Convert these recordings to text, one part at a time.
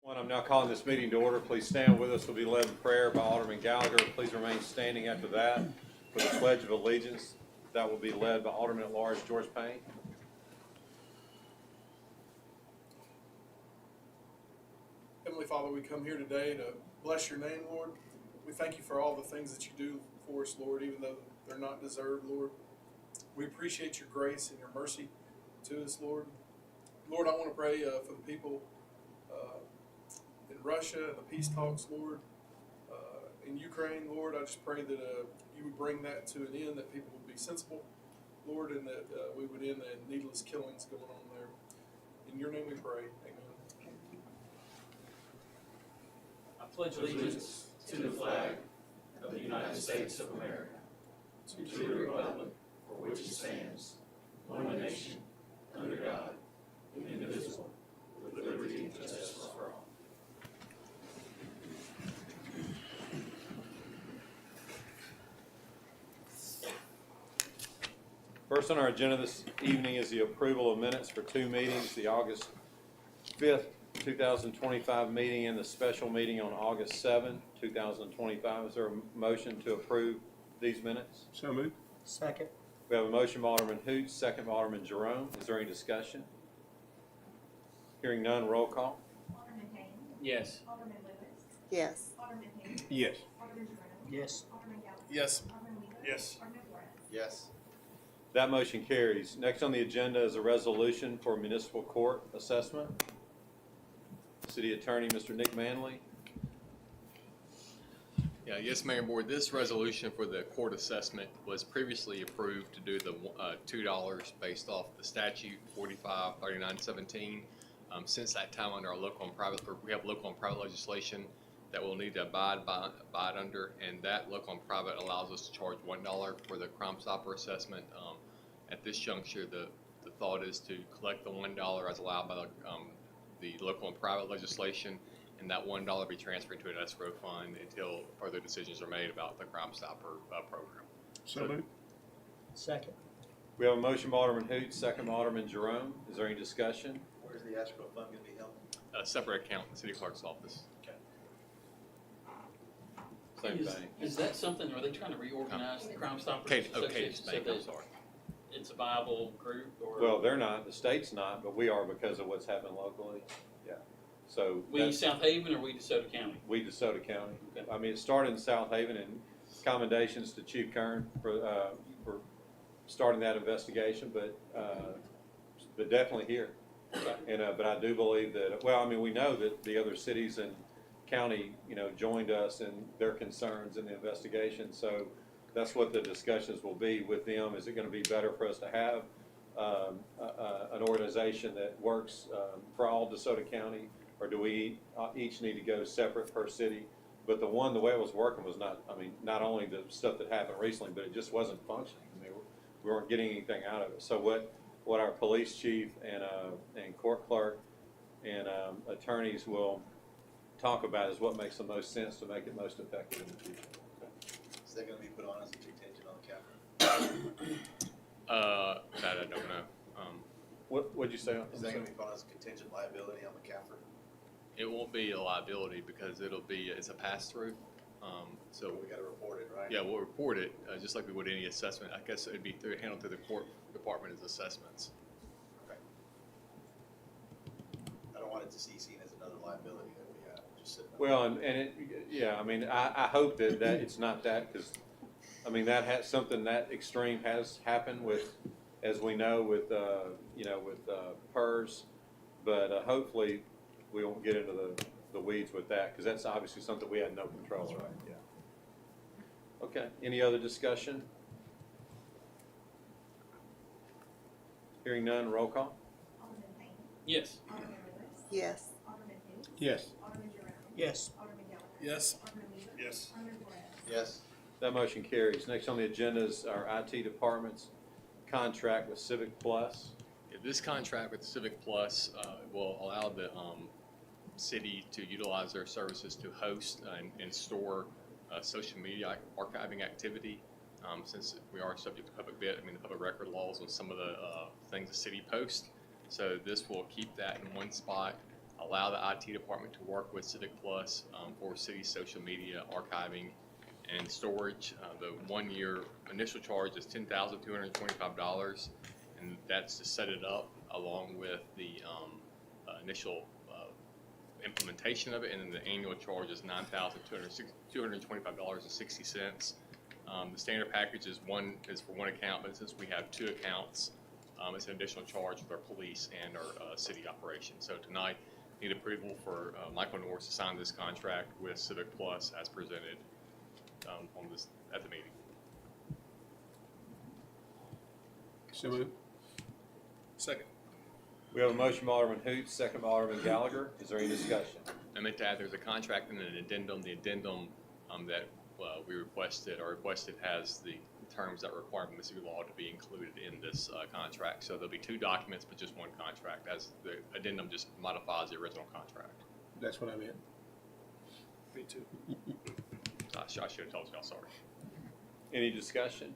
I'm now calling this meeting to order. Please stand with us. We'll be led in prayer by Alderman Gallagher. Please remain standing after that for the Pledge of Allegiance. That will be led by Alderman at Large George Payne. Heavenly Father, we come here today to bless your name, Lord. We thank you for all the things that you do for us, Lord, even though they're not deserved, Lord. We appreciate your grace and your mercy to us, Lord. Lord, I want to pray for the people in Russia and the peace talks, Lord. In Ukraine, Lord, I just pray that you would bring that to an end, that people would be sensible, Lord, and that we would end the needless killings going on there. In your name we pray. Amen. I pledge allegiance to the flag of the United States of America, to the republic for which it stands, one nation, under God, indivisible, with liberty and justice for all. First on our agenda this evening is the approval of minutes for two meetings, the August 5th, 2025 meeting and the special meeting on August 7th, 2025. Is there a motion to approve these minutes? So moved. Second. We have a motion by Alderman Hoots, second by Alderman Jerome. Is there any discussion? Hearing none, roll call. Alderman Payne. Yes. Alderman Lewis. Yes. Alderman Hayes. Yes. Alderman Jerome. Yes. Alderman Gallagher. Yes. Alderman Wheeler. Yes. Alderman Flores. Yes. That motion carries. Next on the agenda is a resolution for municipal court assessment. City Attorney, Mr. Nick Manley. Yeah, yes, Mayor and Board, this resolution for the court assessment was previously approved to do the $2 based off the statute 453917. Since that time, under our local and private, we have local and private legislation that we'll need to abide under, and that local and private allows us to charge $1 for the Crime Stopper assessment. At this juncture, the thought is to collect the $1 as allowed by the local and private legislation, and that $1 be transferred to an escrow fund until further decisions are made about the Crime Stopper program. So moved. Second. We have a motion by Alderman Hoots, second by Alderman Jerome. Is there any discussion? Where's the escrow fund going to be held? A separate account in the city clerk's office. Same Is- thing. Is that something, are they trying to reorganize the Crime Stoppers Okay, Association so I'm that sorry. it's a viable group, or? Well, they're not, the state's not, but we are because of what's happened locally. Yeah. So We that's, Southaven or we DeSoto County? we DeSoto County. Okay. I mean, it started in Southaven, and commendations to Chief Kern for starting that investigation, but definitely here. Okay. And but I do believe that, well, I mean, we know that the other cities and county, joined us in their concerns in the investigation. So that's what the discussions will be with them. Is it going to be better for us to have an organization that works for all DeSoto County, or do we each need to go separate per city? But the way it was working was not only the stuff that happened recently, but it just wasn't functioning. I mean, we weren't getting anything out of it. So what our police chief and court clerk and attorneys will talk about is what makes the most sense to make it most effective in the future. Is that going to be put on as a contingent on the capital? That I don't know. What'd you say? Is that going to be put on as a contingent liability on the CAFR? It won't be a liability because it's a pass-through. So We got to report it, right? yeah, we'll report it just like we would any assessment. I guess it'd be handled through the court department as assessments. Okay. I don't want it to be seen as another liability that we have. Just sitting up. Well, I hope that it's not that, because, that has something that extreme has happened with, as we know, with PERS, but hopefully we won't get into the weeds with that, because that's obviously something we had no control over. Yeah. Okay, any other discussion? Hearing none, roll call. Alderman Payne. Yes. Alderman Lewis. Yes. Alderman Hoots. Yes. Alderman Jerome. Yes. Alderman Gallagher. Yes. Alderman Wheeler. Yes. Alderman Flores. Yes. That motion carries. Next on the agenda is our IT department's contract with Civic Plus. Yeah, this contract with Civic Plus will allow the city to utilize their services to host and store social media archiving activity. Since we are subject to the public record laws on some of the things the city posts. So this will keep that in one spot, allow the IT department to work with Civic Plus for city social media archiving and storage. The 1 year initial charge is $10,225, and that's to set it up along with the initial implementation of it, and then the annual charge is $9,225.60. The standard package is for one account, but since we have two accounts, it's an additional charge with our police and our city operations. So tonight, need approval for Michael Norris to sign this contract with Civic Plus as presented at the meeting. So moved. Second. We have a motion by Alderman Hoots, second by Alderman Gallagher. Is there any discussion? I meant to add, there's a contract and an addendum. The addendum that we requested has the terms that require Mississippi law to be included in this contract. So there'll be two documents, but just one contract, as the addendum just modifies the original contract. That's what I meant. Me too. I should have told y'all, sorry. Any discussion?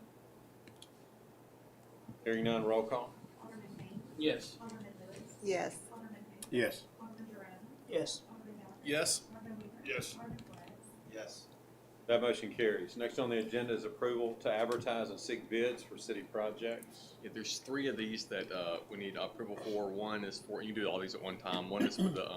Hearing none, roll call. Alderman Payne. Yes. Alderman Lewis. Yes. Alderman Hoots. Yes. Alderman Jerome. Yes. Alderman Gallagher. Yes. Alderman Wheeler. Yes. Alderman Flores. Yes. That motion carries. Next on the agenda is approval to advertise and seek bids for city projects. Yeah, there's three of these that we need approval for. One is for, you can do all these at one time. One is for the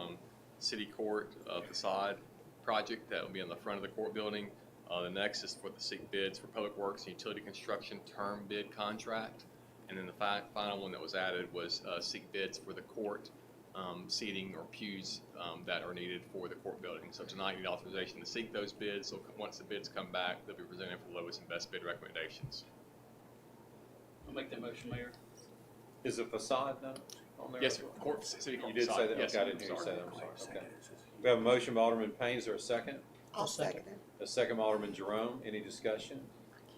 city court facade project that will be on the front of the court building. The next is for the seek bids for public works and utility construction term bid contract. And then the final one that was added was seek bids for the court seating or pews that are needed for the court building. So tonight you need authorization to seek those bids. So once the bids come back, they'll be presented for lowest and best bid recommendations. I'll make that motion, Mayor. Is the facade done on there? Yes, sir. Court, city court You did say that? Yes, Okay, I didn't hear you sorry. say that. I'm sorry. Okay. We have a motion by Alderman Payne. Is there a second? I'll second it. A second by Alderman Jerome. Any discussion?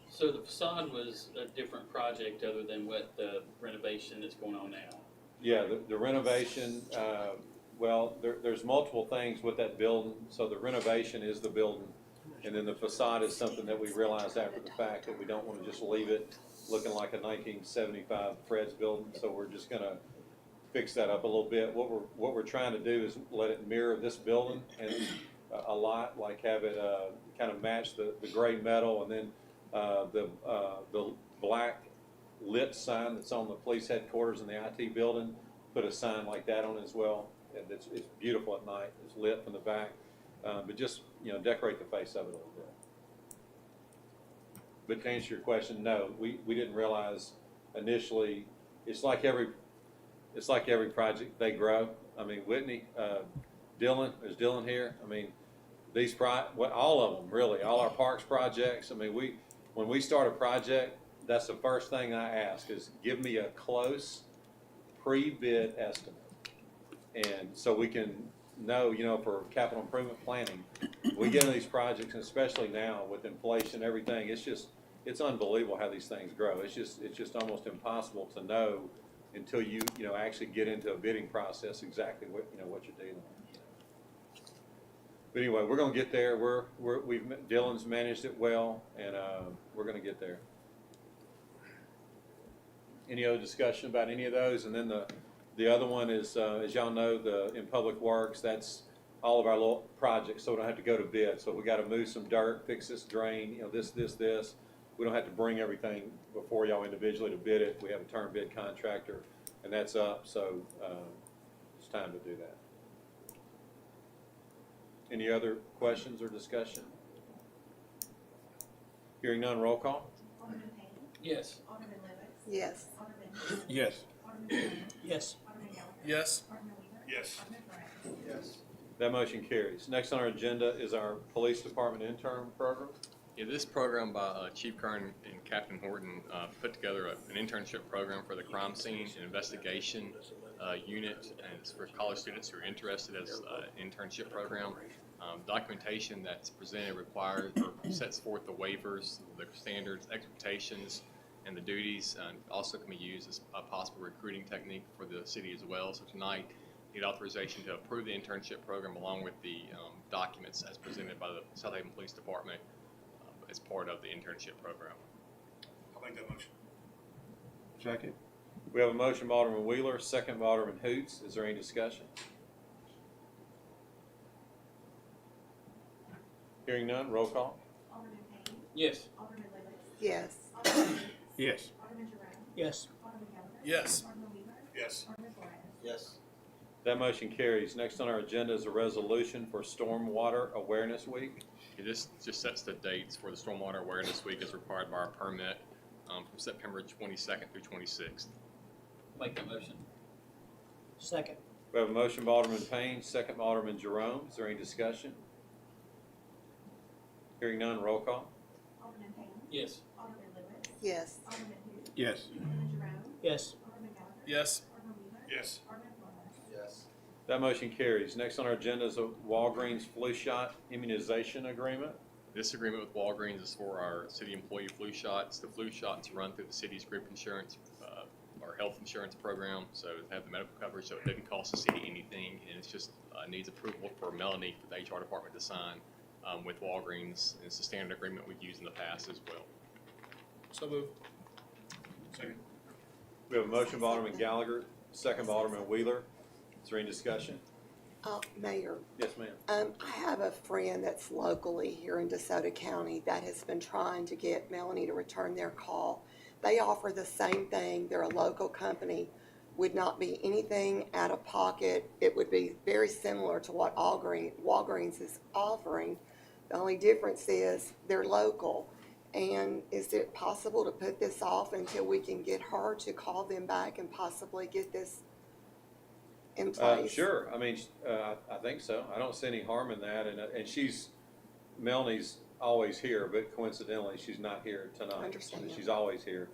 So the facade was a different project other than what the renovation that's going on now. Yeah, the renovation, well, there's multiple things with that building. So the renovation is the building, and then the facade is something that we realized after the fact that we don't want to just leave it looking like a 1975 Fred's building. So we're just gonna fix that up a little bit. What we're trying to do is let it mirror this building and a lot, like have it kind of match the gray metal, and then the black lit sign that's on the police headquarters in the IT building, put a sign like that on as well. And it's beautiful at night. It's lit from the back, but just decorate the face of it a little bit. But to answer your question, no, we didn't realize initially. It's like every project, they grow. I mean, Whitney, Dylan, there's Dylan here. I mean, all of them really, all our parks projects. I mean, when we start a project, that's the first thing I ask is give me a close pre-bid estimate. And so we can know, for capital improvement planning, we get into these projects, and especially now with inflation and everything, it's unbelievable how these things grow. It's just almost impossible to know until you actually get into a bidding process exactly what you're dealing with. But anyway, we're gonna get there. Dylan's managed it well, and we're gonna get there. Any other discussion about any of those? And then the other one is, as y'all know, in Public Works, that's all of our little projects, so we don't have to go to bid. So we got to move some dirt, fix this drain, this. We don't have to bring everything before y'all individually to bid it. We have a term bid contractor, and that's up. So it's time to do that. Any other questions or discussion? Hearing none, roll call. Alderman Payne. Yes. Alderman Lewis. Yes. Alderman Hoots. Yes. Alderman Jerome. Yes. Alderman Gallagher. Yes. Alderman Wheeler. Yes. Alderman Flores. Yes. That motion carries. Next on our agenda is our Police Department intern program. Yeah, this program by Chief Kern and Captain Horton put together an internship program for the crime scene and investigation unit, and it's for college students who are interested as an internship program. Documentation that's presented requires or sets forth the waivers, the standards, expectations, and the duties, and also can be used as a possible recruiting technique for the city as well. So tonight, need authorization to approve the internship program along with the documents as presented by the Southaven Police Department as part of the internship program. I'll make that motion. Second. We have a motion by Alderman Wheeler, second by Alderman Hoots. Is there any discussion? Hearing none, roll call. Alderman Payne. Yes. Alderman Lewis. Yes. Alderman Hoots. Yes. Alderman Jerome. Yes. Alderman Gallagher. Yes. Alderman Wheeler. Yes. Alderman Flores. Yes. That motion carries. Next on our agenda is a resolution for Stormwater Awareness Week. This just sets the dates for the Stormwater Awareness Week as required by our permit from September 22nd through 26th. Make that motion. Second. We have a motion by Alderman Payne, second by Alderman Jerome. Is there any discussion? Hearing none, roll call. Alderman Payne. Yes. Alderman Lewis. Yes. Alderman Hoots. Yes. Alderman Jerome. Yes. Alderman Gallagher. Yes. Alderman Wheeler. Yes. Alderman Flores. Yes. That motion carries. Next on our agenda is a Walgreens flu shot immunization agreement. This agreement with Walgreens is for our city employee flu shots. The flu shots run through the city's group insurance, our health insurance program, so they have the medical coverage, so it doesn't cost the city anything, and it's just needs approval for Melanie, for the HR department, to sign with Walgreens. And it's a standard agreement we've used in the past as well. So moved. Second. We have a motion by Alderman Gallagher, second by Alderman Wheeler. Is there any discussion? Mayor, Yes, ma'am. I have a friend that's locally here in DeSoto County that has been trying to get Melanie to return their call. They offer the same thing. They're a local company. Would not be anything out of pocket. It would be very similar to what Walgreens is offering. The only difference is they're local. And is it possible to put this off until we can get her to call them back and possibly get this in place? Sure. I mean, I think so. I don't see any harm in that. And Melanie's always here, but coincidentally, she's not here tonight. I understand that. She's always here.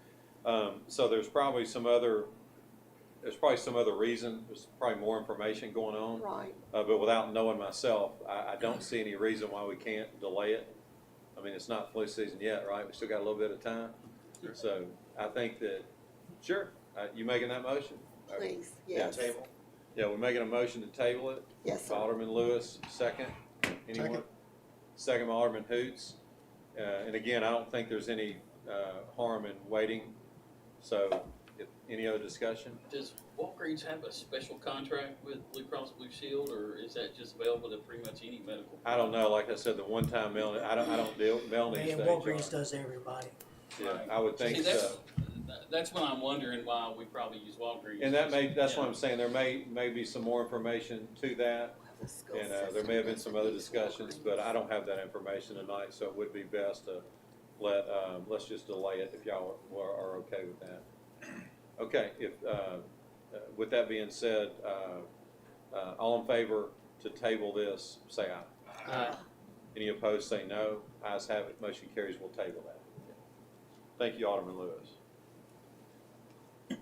So there's probably some other reason. There's probably more information going on. Right. But without knowing myself, I don't see any reason why we can't delay it. I mean, it's not flu season yet, right? We still got a little bit of time. So I think that, sure, you making that motion? Please, Yeah, yes. Table. Yeah, we're making a motion to table it. Yes, sir. Alderman Lewis, second. Anyone? Second. Second by Alderman Hoots. And again, I don't think there's any harm in waiting. So, if any other discussion? Does Walgreens have a special contract with Blue Cross Blue Shield, or is that just available to pretty much any medical? I don't know. Like I said, the one time Melanie, I don't deal. Melanie's And the Walgreens HR. does everybody. Yeah, I would think See, so. that's when I'm wondering why we probably use Walgreens. And that's Yeah. what I'm saying. There may be some more information to that. The school And there system may have been does some other use discussions, Walgreens. but I don't have that information tonight, so it would be best to let's just delay it if y'all are okay with that. Okay, with that being said, all in favor to table this, say aye. Aye. Any opposed, say no. Ayes have it, motion carries, we'll table that. Thank you, Alderman Lewis.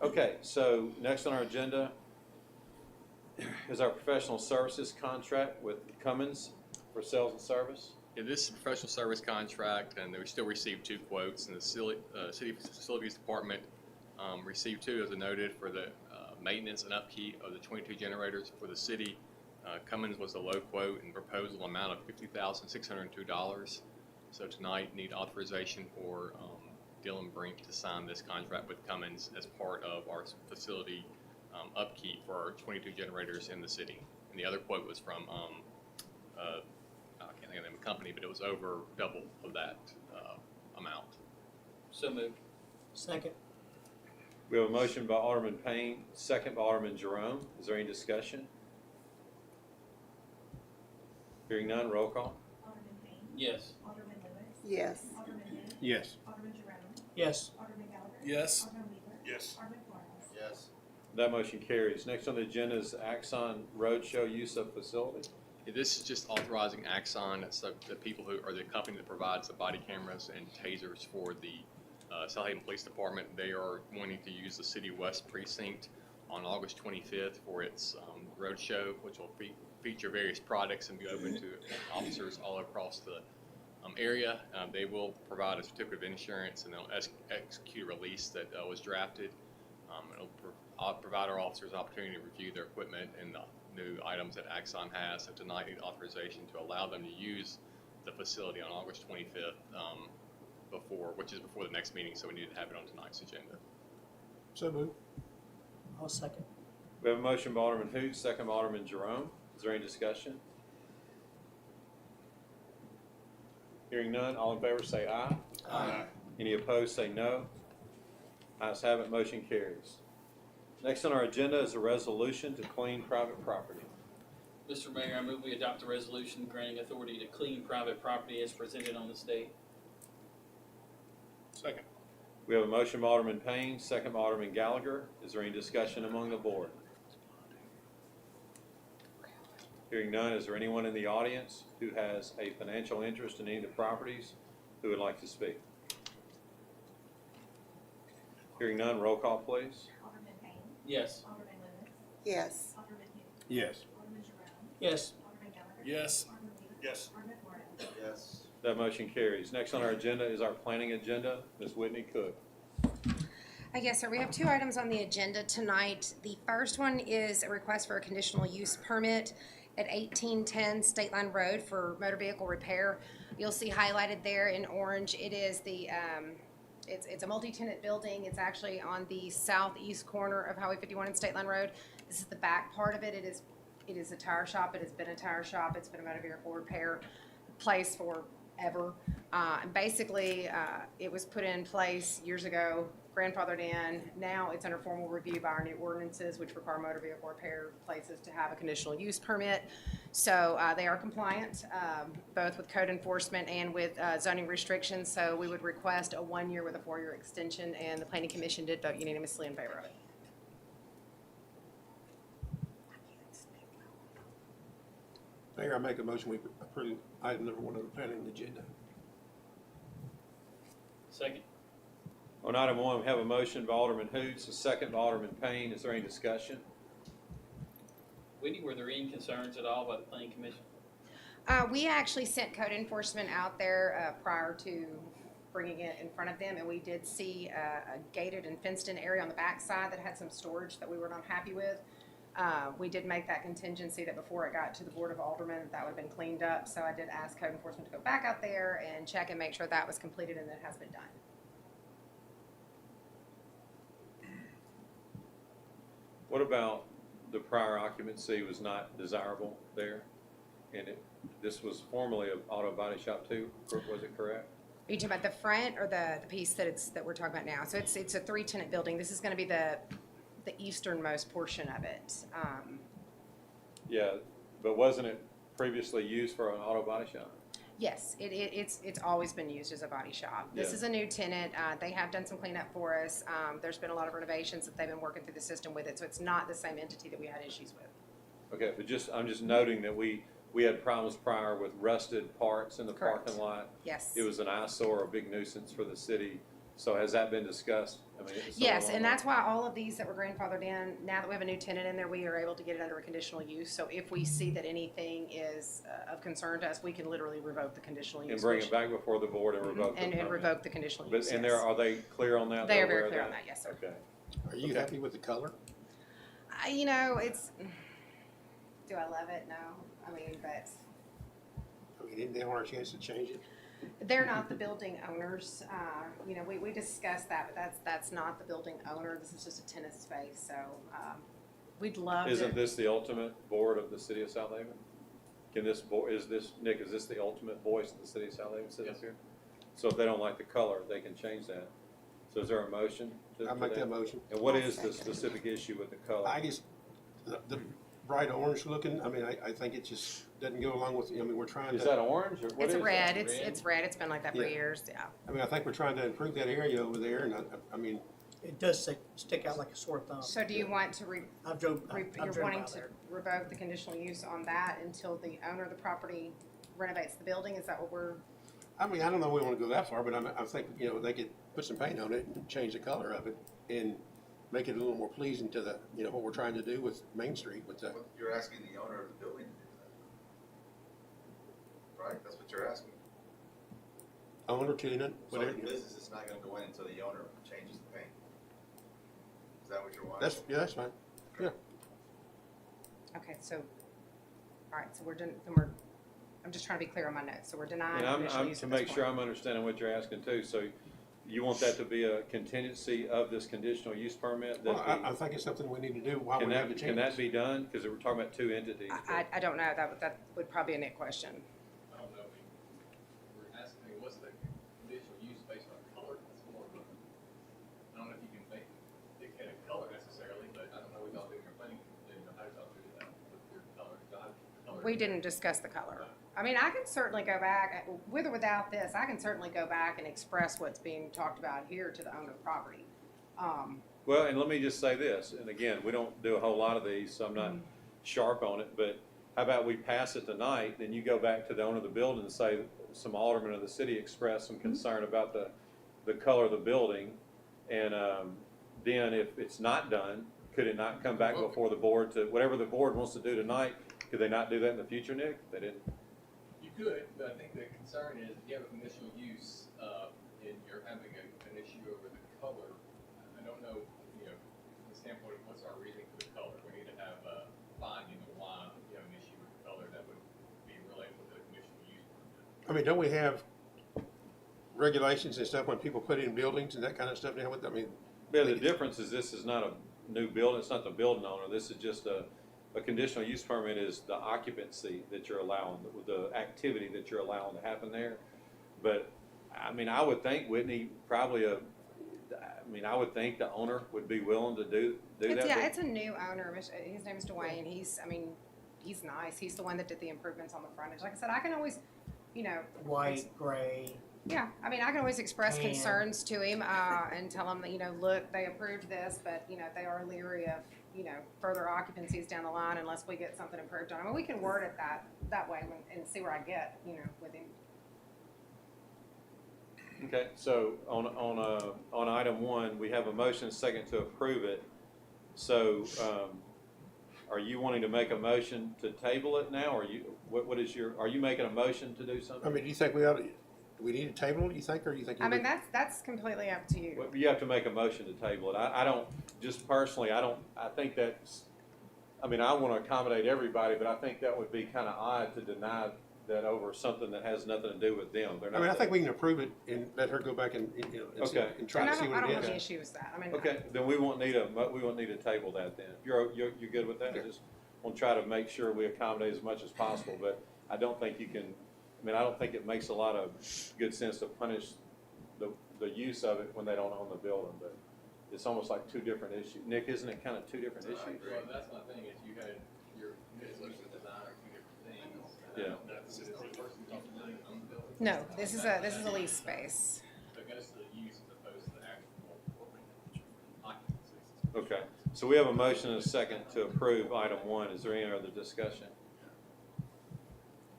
Okay, so next on our agenda is our professional services contract with Cummins for sales and service. Yeah, this is a professional service contract, and we still received 2 quotes, and the City Facilities Department received 2, as I noted, for the maintenance and upkeep of the 22 generators for the city. Cummins was the low quote and proposal amount of $50,602. So tonight, need authorization for Dylan Brink to sign this contract with Cummins as part of our facility upkeep for our 22 generators in the city. And the other quote was from I can't think of the name of the company, but it was over double of that amount. So moved. Second. We have a motion by Alderman Payne, second by Alderman Jerome. Is there any discussion? Hearing none, roll call. Alderman Payne. Yes. Alderman Lewis. Yes. Alderman Hoots. Yes. Alderman Jerome. Yes. Alderman Gallagher. Yes. Alderman Wheeler. Yes. Alderman Flores. Yes. That motion carries. Next on the agenda is Axon Roadshow use of facility. Yeah, this is just authorizing Axon, that's the people who are the company that provides the body cameras and tasers for the Southaven Police Department. They are wanting to use the City West Precinct on August 25th for its road show, which will feature various products and be open to officers all across the area. They will provide a certificate of insurance, and they'll execute a release that was drafted. It'll provide our officers an opportunity to review their equipment and the new items that Axon has. So tonight, need authorization to allow them to use the facility on August 25th, which is before the next meeting. So we need to have it on tonight's agenda. So moved. I'll second. We have a motion by Alderman Hoots, second by Alderman Jerome. Is there any discussion? Hearing none, all in favor say aye. Aye. Any opposed say no. Ayes have it, motion carries. Next on our agenda is a resolution to clean private property. Mr. Mayor, I move we adopt a resolution granting authority to clean private property as presented on this date. Second. We have a motion by Alderman Payne, second by Alderman Gallagher. Is there any discussion among the board? Hearing none, is there anyone in the audience who has a financial interest in any of the properties who would like to speak? Hearing none, roll call please. Alderman Payne. Yes. Alderman Lewis. Yes. Alderman Hoots. Yes. Alderman Jerome. Yes. Alderman Gallagher. Yes. Alderman Wheeler. Yes. Alderman Flores. Yes. That motion carries. Next on our agenda is our planning agenda. Ms. Whitney Cook. Yes, sir. We have two items on the agenda tonight. The first one is a request for a conditional use permit at 1810 State Line Road for motor vehicle repair. You'll see highlighted there in orange, it is the, it's a multi-tenant building. It's actually on the southeast corner of Highway 51 and State Line Road. This is the back part of it. It is a tire shop. It has been a tire shop. It's been a motor vehicle repair place forever. And basically, it was put in place years ago, grandfathered in. Now it's under formal review by our new ordinances, which require motor vehicle repair places to have a conditional use permit. So they are compliant, both with code enforcement and with zoning restrictions. So we would request a 1 year with a 4 year extension, and the planning commission did vote unanimously in favor of it. Mayor, I make a motion we approve item number 1 on the planning agenda. Second. On item 1, we have a motion by Alderman Hoots, a second by Alderman Payne. Is there any discussion? Whitney, were there any concerns at all by the planning commission? We actually sent code enforcement out there prior to bringing it in front of them, and we did see a gated and fenced-in area on the backside that had some storage that we were not happy with. We did make that contingency that before it got to the Board of Aldermen, that would have been cleaned up. So I did ask code enforcement to go back out there and check and make sure that was completed, and it has been done. What about the prior occupancy was not desirable there? And this was formerly an auto body shop too, was it correct? Are you talking about the front or the piece that we're talking about now? So it's a 3-tenant building. This is going to be the easternmost portion of it. Yeah, but wasn't it previously used for an auto body shop? Yes, it's always been used as a body shop. This Yeah. is a new tenant. They have done some cleanup for us. There's been a lot of renovations that they've been working through the system with it, so it's not the same entity that we had issues with. Okay, but I'm just noting that we had problems prior with rusted parts in the Correct. parking lot. Yes. It was an eyesore, a big nuisance for the city. So has that been discussed? I mean, it's Yes, somewhat and on that's why all of these that were grandfathered in, now that we have a new tenant in there, we are able to get it under a conditional use. So if we see that anything is of concern to us, we can literally revoke the conditional use. and bring which- it back before the board and revoke the And permit. revoke the conditional But, use, and yes. are they clear on that? They They're are very aware of clear on that, yes, sir. Okay. Are you Okay. happy with the color? You know, it's, do I love it? No. I mean, but I mean, didn't they want a chance to change it? they're not the building owners. You know, we discussed that, but that's not the building owner. This is just a tenant space, so, we'd love to. Isn't this the ultimate board of the city of Southaven? Can this board, Nick, is this the ultimate voice of the city of Southaven sitting Yes. here? So if they don't like the color, they can change that. So is there a motion? I make that motion. And what I'll is the second. specific issue with the color? I just, the bright orange looking, I mean, I think it just doesn't go along with, I mean, we're trying Is to, that orange or what It's is red. that? It's red. It's been like that for Yeah. years, yeah. I mean, I think we're trying to improve that area over there, and I mean, It does stick out like a sore thumb. So do you want to I've drove, I've you're driven wanting by to there. revoke the conditional use on that until the owner of the property renovates the building? Is that what we're, I mean, I don't know if we wanna go that far, but I think, you know, they could put some paint on it and change the color of it and make it a little more pleasing to the, you know, what we're trying to do with Main Street with the, You're asking the owner of the building to do that. Right, that's what you're asking. owner, tenant, So whatever. the business is not gonna go in until the owner changes the paint. Is that what you're wanting? That's fine. okay, so, all right, so I'm just trying to be clear on my notes. So we're denying And conditional I'm use to at this make sure point. I'm understanding what you're asking too. So you want that to be a contingency of this conditional use permit? Well, That I think it's something we need to do while can we have the that, chance. can that be done? Because we're talking about two entities. I don't know. That would probably be a Nick question. I don't know, we're asking We didn't discuss the color. I mean, I can certainly go back, with or without this, I can certainly go back and express what's being talked about here to the owner of the property. Well, and let me just say this, and again, we don't do a whole lot of these, so I'm not sharp on it, but how about we pass it tonight, then you go back to the owner of the building and say, some aldermen of the city expressed some concern about the color of the building, and then if it's not done, could it not come back before the board to, whatever the board wants to do tonight, could they not do that in the future, Nick? They didn't? You could, but I think the concern is if you have a conditional use, and you're having an issue over the color, I don't know, from the standpoint of what's our reasoning for the color, we need to have a finding of why you have an issue with the color that would be related with the conditional use permit. I mean, don't we have regulations and stuff when people put in buildings and that kind of stuff now? I mean, Yeah, the difference is this is not a new building, it's not the building owner, this is just a conditional use permit is the occupancy that you're allowing, the activity that you're allowing to happen there. But, I mean, I would think, Whitney, I would think the owner would be willing to do that. Yeah, it's a new owner. His name is Dwayne. He's nice. He's the one that did the improvements on the frontage. Like I said, I can always, White, gray. yeah, I mean, I can always express Tan. concerns to him, and tell him that, look, they approved this, but, they are leery of, further occupancies down the line unless we get something approved on. I mean, we can word it that way and see where I get, with him. Okay, so on item 1, we have a motion second to approve it. So, are you wanting to make a motion to table it now, or are you making a motion to do something? I mean, do you think do we need to table it, you think, or do you think? I mean, that's completely up to you. Well, you have to make a motion to table it. I don't, just personally, I think that's, I mean, I want to accommodate everybody, but I think that would be kind of odd to deny that over something that has nothing to do with them. I mean, I think we can approve it and let her go back and Okay. and try And to see I what don't it have any is. issue with that. I mean, Okay, then we won't need to table that then. You're good with that? I just want to try to make sure we accommodate as much as possible, but I don't think you can, I don't think it makes a lot of good sense to punish the use of it when they don't own the building, but it's almost like two different issues. Nick, isn't it kind of two different issues? Well, that's my thing, is you had your conditional use and design are two different things. Yeah. I don't know if it's the person talking on the building. no, this is a lease space. So it goes to the use as opposed to the actual occupancy. Okay, so we have a motion and a second to approve item 1. Is there any other discussion?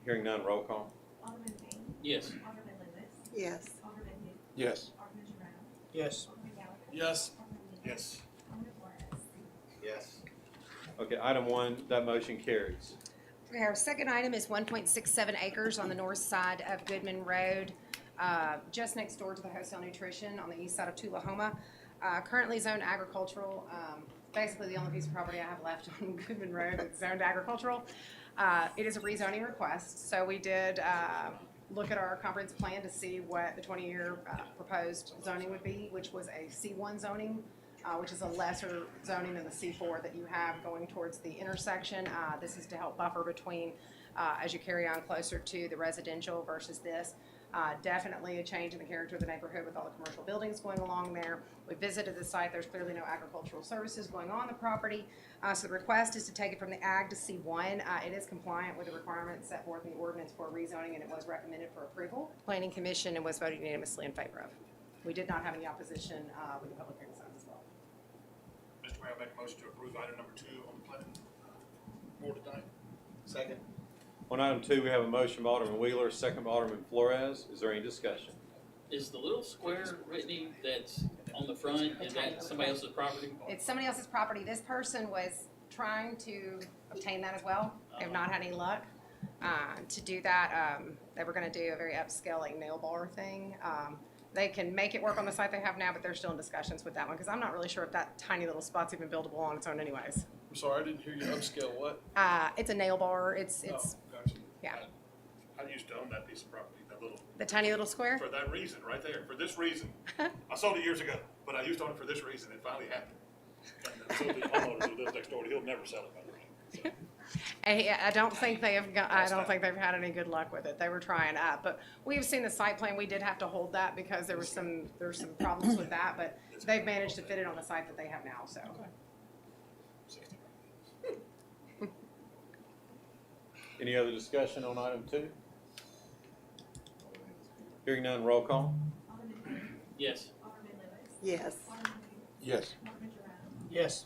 Hearing none, roll call. Alderman Payne. Yes. Alderman Lewis. Yes. Alderman Who. Yes. Alderman Jerome. Yes. Alderman Gallagher. Yes. Alderman Wheeler. Yes. Alderman Flores. Yes. Okay, item 1, that motion carries. Okay, our second item is 1.67 acres on the north side of Goodman Road, just next door to the Wholesale Nutrition on the east side of Tullahoma. Currently zoned agricultural. Basically, the only piece of property I have left on Goodman Road is zoned agricultural. It is a rezoning request, so we did look at our comprehensive plan to see what the 20-year proposed zoning would be, which was a C1 zoning, which is a lesser zoning than the C4 that you have going towards the intersection. This is to help buffer between, as you carry on closer to the residential versus this. Definitely a change in the character of the neighborhood with all the commercial buildings going along there. We visited the site. There's clearly no agricultural services going on the property. So the request is to take it from the ag to C1. It is compliant with the requirements set forth in the ordinance for rezoning, and it was recommended for approval. Planning Commission and was voted unanimously in favor of. We did not have any opposition with the public hearing signs as well. Mr. Mayor, I make a motion to approve item number 2 on the plan board tonight. Second? On item 2, we have a motion by Alderman Wheeler, second by Alderman Flores. Is there any discussion? Is the little square, Whitney, that's on the front, is that somebody else's property? It's somebody else's property. This person was trying to obtain that as well. They've not had any luck. To do that, they were going to do a very upscaling nail bar thing. They can make it work on the site they have now, but they're still in discussions with that one because I'm not really sure if that tiny little spot's even buildable on its own anyways. I'm sorry, I didn't hear you upscale what? It's a nail bar. It's Oh, gotcha. yeah, I used to own that piece of property, that little, the tiny little square. for that reason, right there, for this reason. I sold it years ago, but I used to own it for this reason. It finally happened. And so the homeowner who lives next door, he'll never sell it, by the way. So, And I don't think they have. I don't think they've had any good luck with it. They were trying, but we've seen the site plan. We did have to hold that because there were some problems with that, but they've managed to fit it on the site that they have now. So. 60. Any other discussion on item 2? Hearing none, roll call. Alderman Payne. Yes. Alderman Lewis. Yes. Alderman who? Yes. Alderman Jerome. Yes.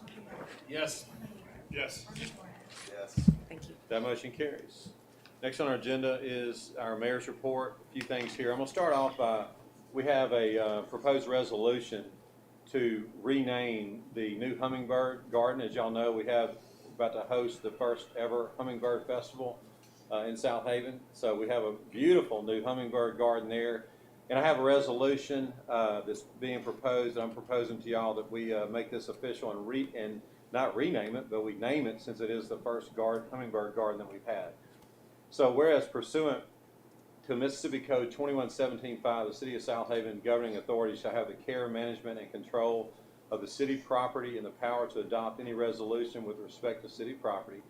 Yes. Alderman Wheeler. Yes. Alderman Flores. Yes. Thank you. That motion carries. Next on our agenda is our mayor's report. A few things here. I'm going to start off by, we have a proposed resolution to rename the new Hummingbird Garden. As y'all know, we have about to host the first ever Hummingbird Festival in Southaven. So we have a beautiful new Hummingbird Garden there. And I have a resolution that's being proposed. I'm proposing to y'all that we make this official and not rename it, but we name it since it is the first Hummingbird Garden that we've had. So whereas pursuant to Mississippi Code 2117.5, the City of Southaven governing authorities shall have the care, management, and control of the city property and the power to adopt any resolution with respect to city property.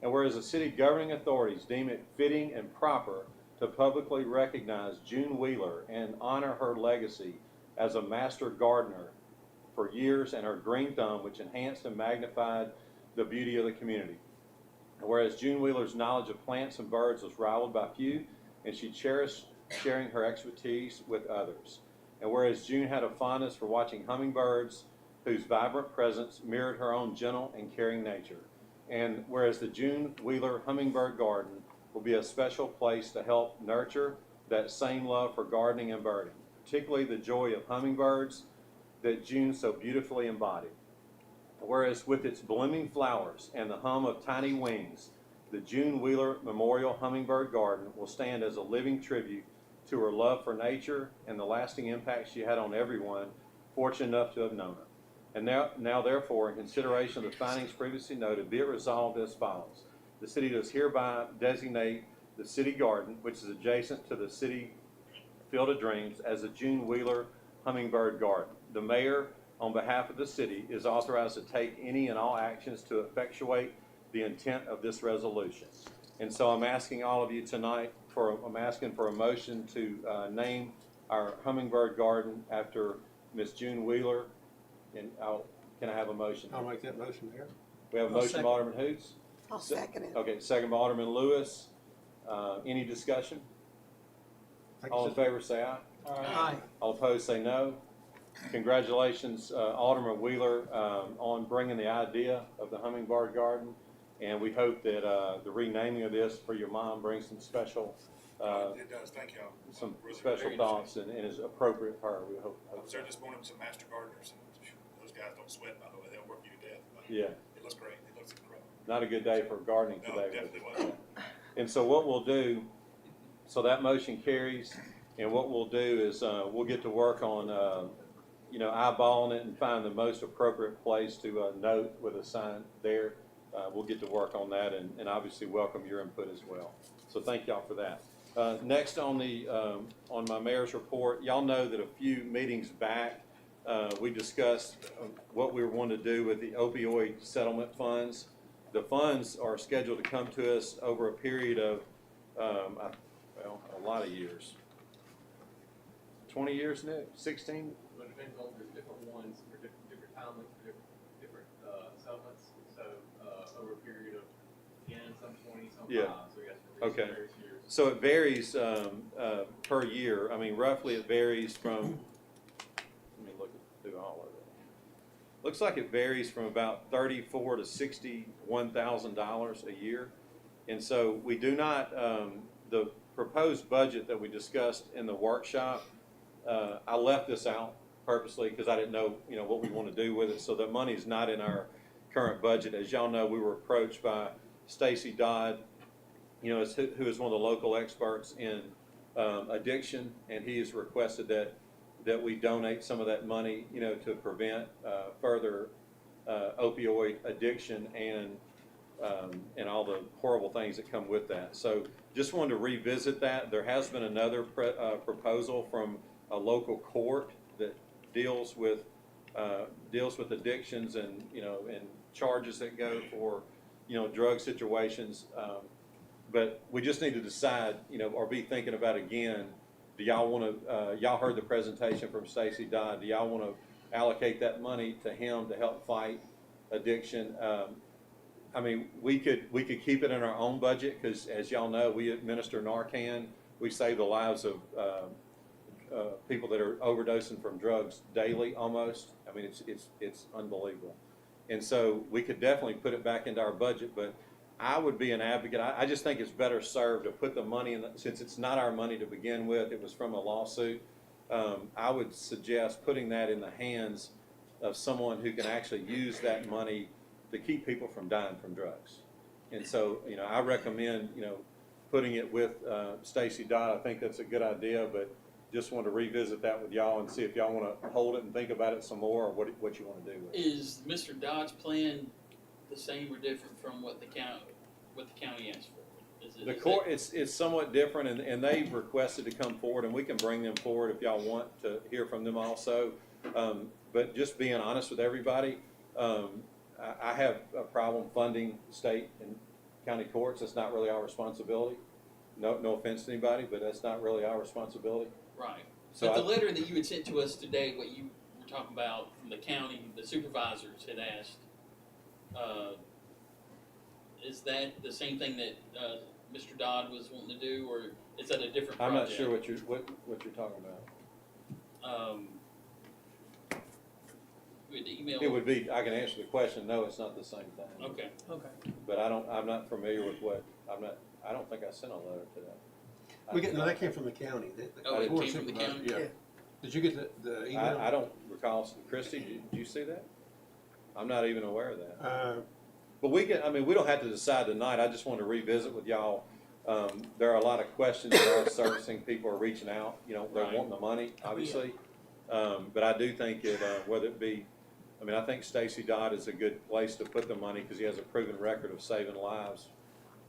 And whereas the city governing authorities deem it fitting and proper to publicly recognize June Wheeler and honor her legacy as a master gardener for years and her green thumb, which enhanced and magnified the beauty of the community. And whereas June Wheeler's knowledge of plants and birds was rivaled by few, and she cherished sharing her expertise with others. And whereas June had a fondness for watching hummingbirds, whose vibrant presence mirrored her own gentle and caring nature. And whereas the June Wheeler Hummingbird Garden will be a special place to help nurture that same love for gardening and birding, particularly the joy of hummingbirds that June so beautifully embodied. Whereas with its blooming flowers and the hum of tiny wings, the June Wheeler Memorial Hummingbird Garden will stand as a living tribute to her love for nature and the lasting impact she had on everyone fortunate enough to have known her. And now therefore, in consideration of the findings previously noted, be it resolved as follows. The city does hereby designate the city garden, which is adjacent to the city Field of Dreams, as the June Wheeler Hummingbird Garden. The mayor, on behalf of the city, is authorized to take any and all actions to effectuate the intent of this resolution. And so I'm asking all of you tonight I'm asking for a motion to name our Hummingbird Garden after Miss June Wheeler. And can I have a motion? I'll make that motion there. We have a motion by Alderman Hoots. I'll second it. Okay, second by Alderman Lewis. Any discussion? All in favor say aye. Aye. All opposed say no. Congratulations, Alderman Wheeler, on bringing the idea of the Hummingbird Garden. And we hope that the renaming of this for your mom brings some special, It does, thank y'all. some Really special very thoughts and is appropriate for her. We hope. I was there this morning with some master gardeners, and those guys don't sweat, by the way, they'll work you to death. But Yeah, it looks great, it looks incredible. not a good day for gardening No, today. definitely wasn't. And so what we'll do, so that motion carries, and what we'll do is we'll get to work on, eyeballing it and find the most appropriate place to note with a sign there. We'll get to work on that and obviously welcome your input as well. So thank y'all for that. Next on my mayor's report, y'all know that a few meetings back, we discussed what we were wanting to do with the opioid settlement funds. The funds are scheduled to come to us over a period of, a lot of years. 20 years, Nick? 16? But it depends on, there's different ones for different timelines, for different settlements. So over a period of 10, some 20, some 5. Yeah. So yes, Okay. various years. So it varies per year. I mean, roughly it varies from, let me look through all of it. Looks like it varies from about $34,000 to $61,000 a year. And so we do not, the proposed budget that we discussed in the workshop, I left this out purposely because I didn't know, what we want to do with it. So the money's not in our current budget. As y'all know, we were approached by Stacy Dodd, who is one of the local experts in addiction, and he has requested that we donate some of that money, to prevent further opioid addiction and all the horrible things that come with that. So just wanted to revisit that. There has been another proposal from a local court that deals with addictions and and charges that go for drug situations. But we just need to decide, or be thinking about again. Do y'all want to? Y'all heard the presentation from Stacy Dodd. Do y'all want to allocate that money to him to help fight addiction? I mean, we could keep it in our own budget, because as y'all know, we administer Narcan. We save the lives of people that are overdosing from drugs daily, almost. I mean, it's unbelievable. And so we could definitely put it back into our budget, but I would be an advocate. I just think it's better served to put the money in, since it's not our money to begin with, it was from a lawsuit. I would suggest putting that in the hands of someone who can actually use that money to keep people from dying from drugs. And so, I recommend, putting it with Stacy Dodd. I think that's a good idea, but just want to revisit that with y'all and see if y'all want to hold it and think about it some more, or what you want to do with it. Is Mr. Dodd's plan the same or different from what the county asked for? The court, it's somewhat different, and they've requested to come forward, and we can bring them forward if y'all want to hear from them also. But just being honest with everybody, I have a problem funding state and county courts. It's not really our responsibility. No offense to anybody, but that's not really our responsibility. Right. So But the letter that you had sent to us today, what you were talking about from the county, the supervisors had asked, is that the same thing that Mr. Dodd was wanting to do, or is that a different project? I'm not sure what you're talking about. The email. It would be, I can answer the question, no, it's not the same thing. Okay. But I'm not familiar with I don't think I sent a letter to that. No, that came from the county. Oh, it Board came from the supervisor, county? Yeah. Did you get the email? I don't recall. Christy, did you see that? I'm not even aware of that. But we don't have to decide tonight. I just want to revisit with y'all. There are a lot of questions that are surfacing. People are reaching out. They're Right. wanting the money, obviously. But I do think whether it be, I think Stacy Dodd is a good place to put the money because he has a proven record of saving lives.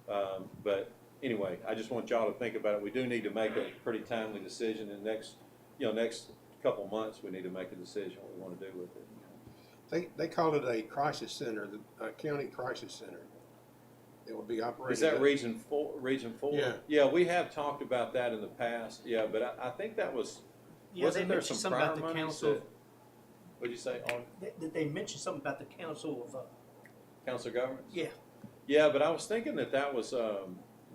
But anyway, I just want y'all to think about it. We do need to make a pretty timely decision in the next couple months. We need to make a decision what we want to do with it. They called it a crisis center, the county crisis center. It will be operating. Is that Region 4? Yeah. Yeah, we have talked about that in the past. Yeah, but I think that was. Yeah, Wasn't they there mentioned some something about prior the monies council. What'd you say on They mentioned something about the council of, council of governments? yeah. Yeah, but I was thinking that was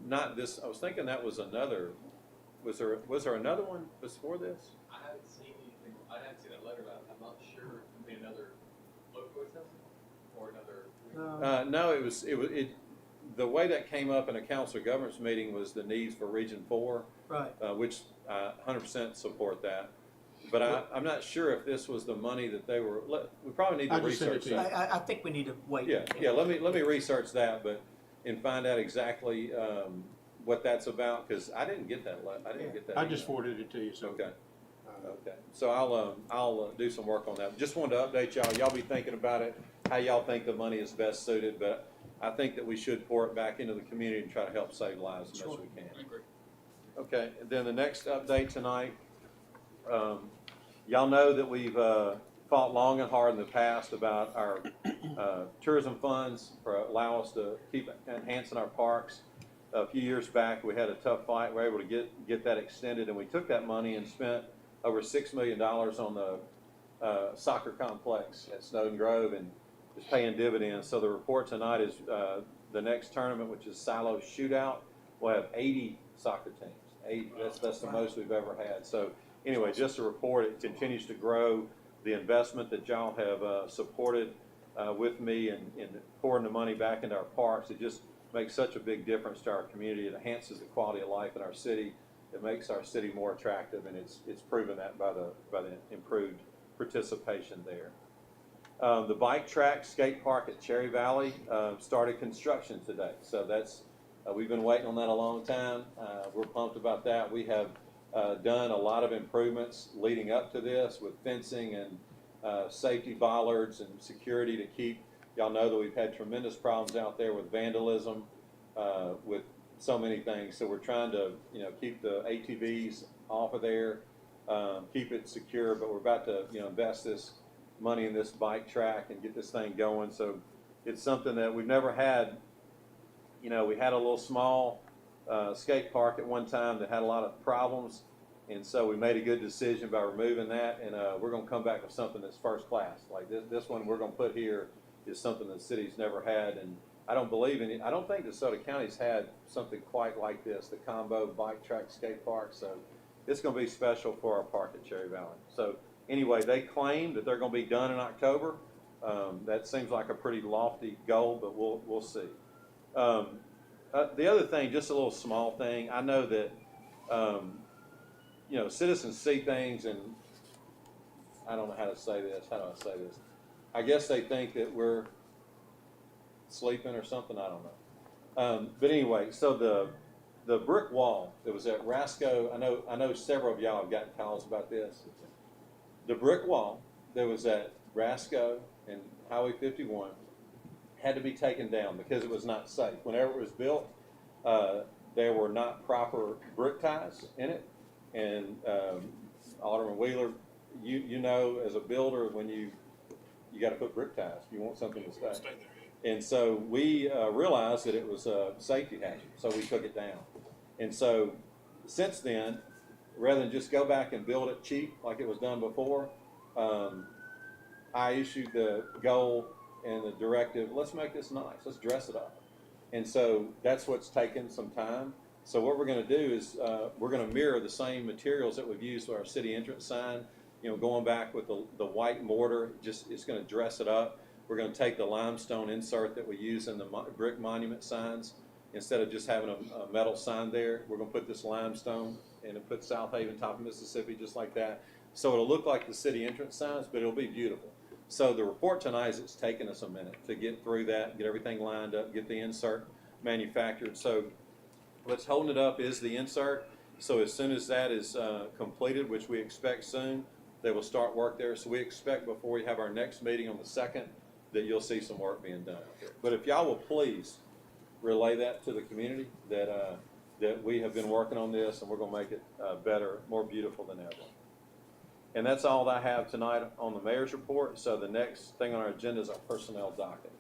not this. I was thinking that was another. Was there another one before this? I haven't seen anything, I haven't seen that letter, but I'm not sure if it could be another local assessment or another. No, it was. The way that came up in a council of governments meeting was the needs for Region 4, Right. which I 100% support that. But I'm not sure if this was the money that they were. We probably need to I just sent it research to you. that. I think we need to wait. Yeah. Let me research that, and find out exactly what that's about, because I didn't get that. I didn't get that. I just email. forwarded it to you, so. Okay. Okay. So I'll do some work on that. Just wanted to update y'all. Y'all be thinking about it, how y'all think the money is best suited, but I think that we should pour it back into the community and try to help save lives as much as we can. I agree. Okay, and then the next update tonight, y'all know that we've fought long and hard in the past about our tourism funds for allow us to keep enhancing our parks. A few years back, we had a tough fight. We were able to get that extended, and we took that money and spent over $6 million on the soccer complex at Snowden Grove, and it's paying dividends. So the report tonight is the next tournament, which is Silo Shootout. We'll have 80 soccer teams. 80. That's the most we've ever had. So anyway, just a report. It continues to grow. The investment that y'all have supported with me and pouring the money back into our parks, it just makes such a big difference to our community. It enhances the quality of life in our city. It makes our city more attractive, and it's proven that by the improved participation there. The bike track skate park at Cherry Valley started construction today, so that's we've been waiting on that a long time. We're pumped about that. We have done a lot of improvements leading up to this with fencing and safety bollards and security to keep. Y'all know that we've had tremendous problems out there with vandalism, with so many things. So we're trying to, keep the ATVs off of there, keep it secure. But we're about to, invest this money in this bike track and get this thing going. So it's something that we've never had. We had a little small skate park at one time that had a lot of problems, and so we made a good decision by removing that. And we're going to come back with something that's first class. Like this one we're going to put here is something the city's never had, and I don't believe in it. I don't think DeSoto County's had something quite like this, the combo bike track skate park. So it's going to be special for our park at Cherry Valley. So anyway, they claim that they're going to be done in October. That seems like a pretty lofty goal, but we'll see. The other thing, just a little small thing. I know that citizens see things, and I don't know how to say this. How do I say this? I guess they think that we're sleeping or something. I don't know. But anyway, so the brick wall that was at Rasco, I know several of y'all have gotten calls about this. The brick wall that was at Rasco and Highway 51 had to be taken down because it was not safe. Whenever it was built, there were not proper brick ties in it. And Alderman Wheeler, you know, as a builder, when you got to put brick ties, you want something to stay. Stay there. And so we realized that it was a safety hazard, so we took it down. And so since then, rather than just go back and build it cheap like it was done before, I issued the goal and the directive, let's make this nice, let's dress it up. And so that's what's taken some time. So what we're going to do is we're going to mirror the same materials that we've used for our city entrance sign, going back with the white mortar, it's going to dress it up. We're going to take the limestone insert that we use in the brick monument signs. Instead of just having a metal sign there, we're going to put this limestone and it puts Southaven, top of Mississippi, just like that. So it'll look like the city entrance signs, but it'll be beautiful. So the report tonight is it's taken us a minute to get through that, get everything lined up, get the insert manufactured. So what's holding it up is the insert. So as soon as that is completed, which we expect soon, they will start work there. So we expect before we have our next meeting on the 2nd that you'll see some work being done out there. But if y'all will please relay that to the community that we have been working on this and we're going to make it better, more beautiful than ever. And that's all that I have tonight on the mayor's report. So the next thing on our agenda is our personnel docket.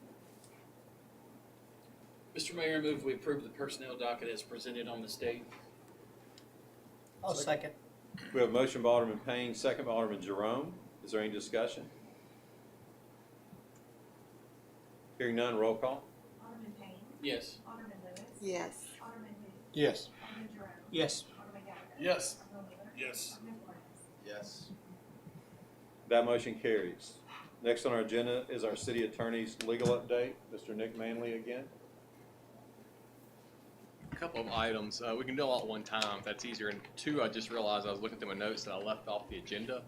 Mr. Mayor, I move we approve the personnel docket as presented on this date. I'll second. We have a motion by Alderman Payne, second by Alderman Jerome. Is there any discussion? Hearing none, roll call. Alderman Payne. Yes. Alderman Lewis. Yes. Alderman who? Yes. Alderman Jerome. Yes. Alderman Gallagher. Yes. Alderman Wheeler. Yes. Alderman Flores. Yes. That motion carries. Next on our agenda is our city attorney's legal update. Mr. Nick Manley again. A couple of items. We can do all at one time. That's easier. And two, I just realized I was looking through my notes that I left off the agenda.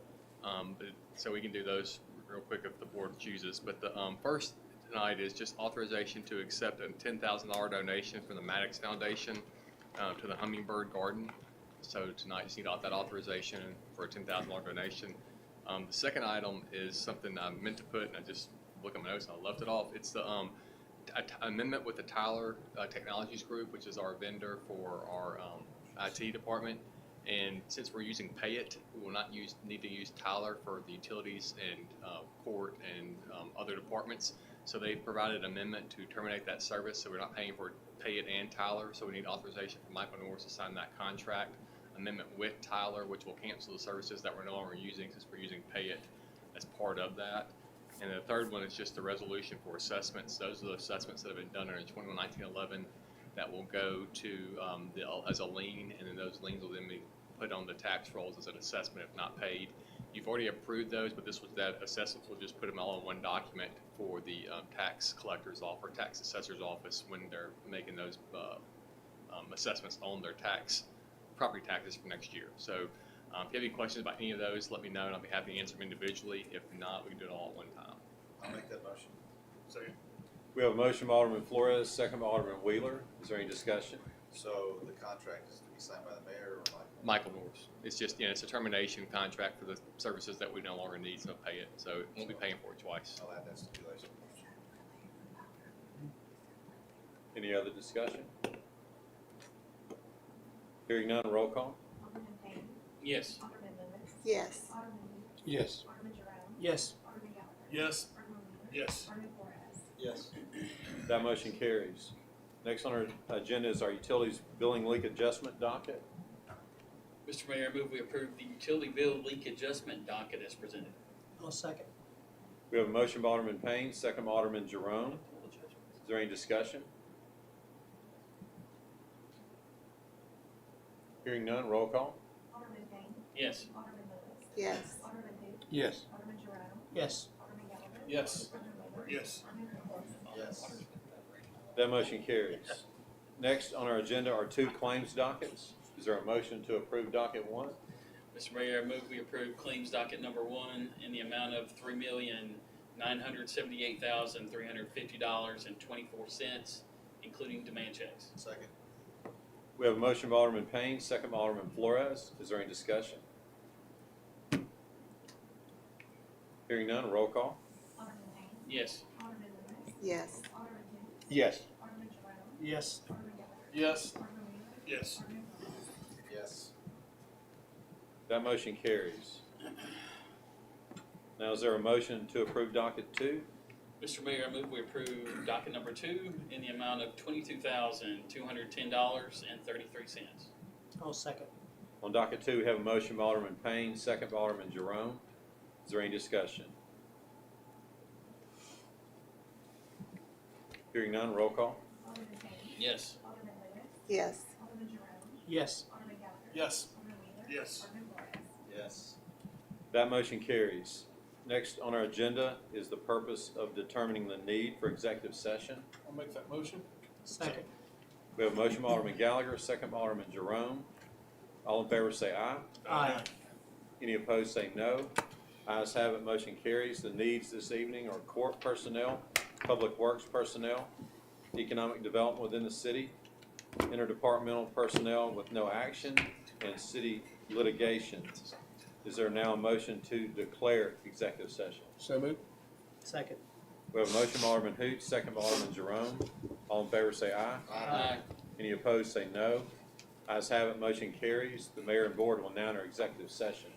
So we can do those real quick if the board chooses. But the first tonight is just authorization to accept a $10,000 donation from the Maddox Foundation to the Hummingbird Garden. So tonight you just need that authorization for a $10,000 donation. The second item is something I meant to put, and I just looked at my notes and I left it off. It's the amendment with the Tyler Technologies Group, which is our vendor for our IT department. And since we're using Pay It, we will not need to use Tyler for the utilities and court and other departments. So they provided an amendment to terminate that service, so we're not paying for Pay It and Tyler. So we need authorization from Michael Norris to sign that contract amendment with Tyler, which will cancel the services that we're no longer using since we're using Pay It as part of that. And the third one is just the resolution for assessments. Those are the assessments that have been done under 21-1911 that will go to as a lien, and then those liens will then be put on the tax rolls as an assessment if not paid. You've already approved those, but this was that assessments will just put them all in one document for the tax collector's office or tax assessor's office when they're making those assessments on their property taxes for next year. So if you have any questions about any of those, let me know and I'll be happy to answer them individually. If not, we can do it all at one time. I'll make that motion. Second. We have a motion by Alderman Flores, second by Alderman Wheeler. Is there any discussion? So the contract is to be signed by the mayor or Michael Norris. It's just, it's a termination contract for the services that we no longer need, so Pay It. So we'll be paying for it twice. I'll add that stipulation. Any other discussion? Hearing none, roll call. Alderman Payne. Yes. Alderman Lewis. Yes. Alderman who? Yes. Alderman Jerome. Yes. Alderman Gallagher. Yes. Alderman Wheeler. Yes. Alderman Flores. Yes. That motion carries. Next on our agenda is our utilities billing leak adjustment docket. Mr. Mayor, I move we approve the utility bill leak adjustment docket as presented. I'll second. We have a motion by Alderman Payne, second by Alderman Jerome. there any discussion? Hearing none, roll call. Alderman Payne. Yes. Alderman Lewis. Yes. Alderman who? Yes. Alderman Jerome. Yes. Alderman Gallagher. Yes. Alderman Wheeler. Yes. Alderman Flores. Yes. That motion carries. Next on our agenda are two claims dockets. Is there a motion to approve docket one? Mr. Mayor, I move we approve claims docket number 1 in the amount of $3,978,350.24, including demand checks. Second. We have a motion by Alderman Payne, second by Alderman Flores. Is there any discussion? Hearing none, roll call. Alderman Payne. Yes. Alderman Lewis. Yes. Alderman who? Yes. Alderman Jerome. Yes. Alderman Gallagher. Yes. Alderman Wheeler. Yes. Alderman Flores. Yes. That motion carries. Now, is there a motion to approve docket two? Mr. Mayor, I move we approve docket number 2 in the amount of $22,210.33. I'll second. On docket two, we have a motion by Alderman Payne, second by Alderman Jerome. Is there any discussion? Hearing none, roll call. Alderman Payne. Yes. Alderman Lewis. Yes. Alderman Jerome. Yes. Alderman Gallagher. Yes. Alderman Wheeler. Yes. Alderman Flores. Yes. That motion carries. Next on our agenda is the purpose of determining the need for executive session. I'll make that motion. Second. We have a motion by Alderman Gallagher, second by Alderman Jerome. All in favor say aye. Aye. Any opposed say no. Ayes have it, motion carries. The needs this evening are court personnel, public works personnel, economic development within the city, interdepartmental personnel with no action, and city litigation. Is there now a motion to declare executive session? So moved. Second. We have a motion by Alderman Hoot, second by Alderman Jerome. All in favor say aye. Aye. Any opposed say no. Ayes have it, motion carries. The mayor and board will now enter executive session.